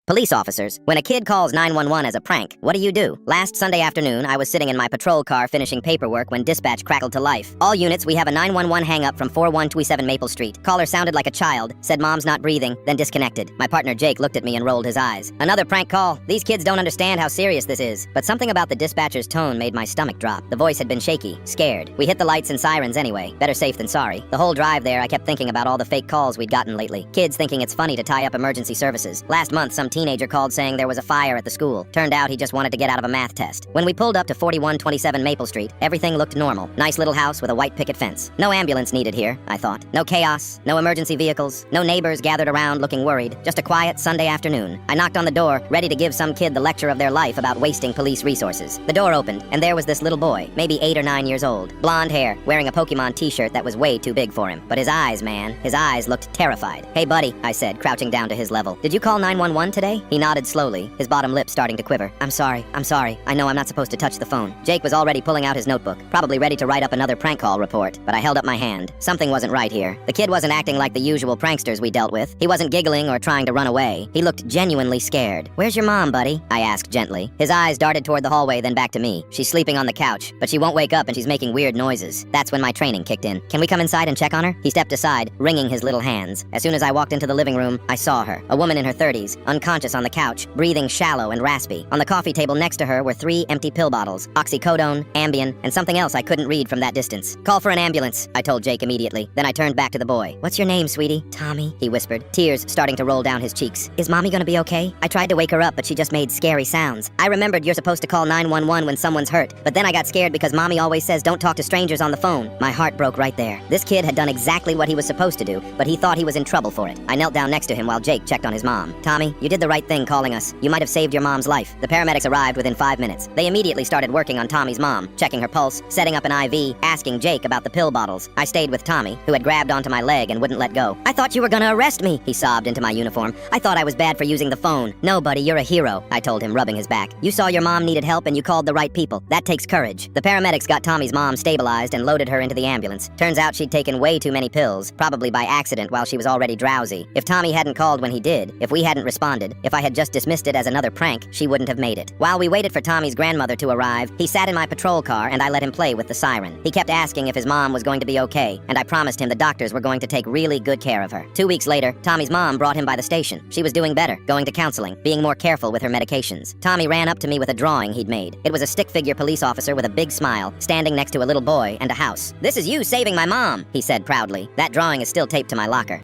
Police officers, when a kid calls 911 as a prank, what do? Last Sunday afternoon, I was sitting in my patrol car finishing paperwork when dispatch crackled to life. All units, we have a 911 hang-up from 4127 Maple Street. Caller sounded like a child, said mom's not breathing, then disconnected. My partner Jake looked at me and rolled his eyes. Another prank call. These kids don't understand how serious this is. But something about the dispatcher's tone made my stomach drop. The voice had been shaky, scared. We hit the lights and sirens anyway. Better safe than sorry. The whole drive there, I kept thinking about all the fake calls we'd gotten lately. Kids thinking it's funny to tie up emergency services. Last month, some teenager called saying there was a fire at the school. Turned out he just wanted to get out of a math test. When we pulled up to 4127 Maple Street, everything looked normal. Nice little house with a white picket fence. No ambulance needed here, I thought. No chaos, no emergency vehicles, no neighbors gathered around looking worried. Just a quiet Sunday afternoon. I knocked on the door, ready to give some kid the lecture of their life about wasting police resources. The door opened, and there was this little boy, maybe 8 or 9 years old. Blonde hair, wearing a Pokemon t-shirt that was way too big for him. But his eyes, man, his eyes looked terrified. "Hey buddy," I said, crouching down to his level. "Did you call 911 today?" He nodded slowly, his bottom lip starting to quiver. I'm sorry. I know I'm not supposed to touch the phone." Jake was already pulling out his notebook, probably ready to write up another prank call report, but I held up my hand. Something wasn't right here. The kid wasn't acting like the usual pranksters we dealt with. He wasn't giggling or trying to run away. He looked genuinely scared. "Where's your mom, buddy?" I asked gently. His eyes darted toward the hallway, then back to me. "She's sleeping on the couch, but she won't wake up and she's making weird noises." That's when my training kicked in. "Can we come inside and check on her?" He stepped aside, wringing his little hands. As soon as I walked into the living room, I saw her. A woman in her 30s, unconscious on the couch, breathing shallow and raspy. On the coffee table next to her were 3 empty pill bottles, oxycodone, Ambien, and something else I couldn't read from that distance. "Call for an ambulance," I told Jake immediately. Then I turned back to the boy. "What's your name, sweetie?" "Tommy," he whispered, tears starting to roll down his cheeks. "Is mommy gonna be okay?" I tried to wake her up, but she just made scary sounds. I remembered you're supposed to call 911 when someone's hurt, but then I got scared because mommy always says don't talk to strangers on the phone. My heart broke right there. This kid had done exactly what he was supposed to do, but he thought he was in trouble for it. I knelt down next to him while Jake checked on his mom. "Tommy, you did the right thing calling us. You might have saved your mom's life." The paramedics arrived within 5 minutes. They immediately started working on Tommy's mom, checking her pulse, setting up an IV, asking Jake about the pill bottles. I stayed with Tommy, who had grabbed onto my leg and wouldn't let go. "I thought you were gonna arrest me," he sobbed into my uniform. "I thought I was bad for using the phone." "No, buddy, you're a hero," I told him, rubbing his back. "You saw your mom needed help and you called the right people. That takes courage." The paramedics got Tommy's mom stabilized and loaded her into the ambulance. Turns out she'd taken way too many pills, probably by accident while she was already drowsy. If Tommy hadn't called when he did, if we hadn't responded, if I had just dismissed it as another prank, she wouldn't have made it. While we waited for Tommy's grandmother to arrive, he sat in my patrol car and I let him play with the siren. He kept asking if his mom was going to be okay, and I promised him the doctors were going to take really good care of her. 2 weeks later, Tommy's mom brought him by the station. She was doing better, going to counseling, being more careful with her medications. Tommy ran up to me with a drawing he'd made. It was a stick-figure police officer with a big smile, standing next to a little boy and a house. "This is you saving my mom," he said proudly. That drawing is still taped to my locker.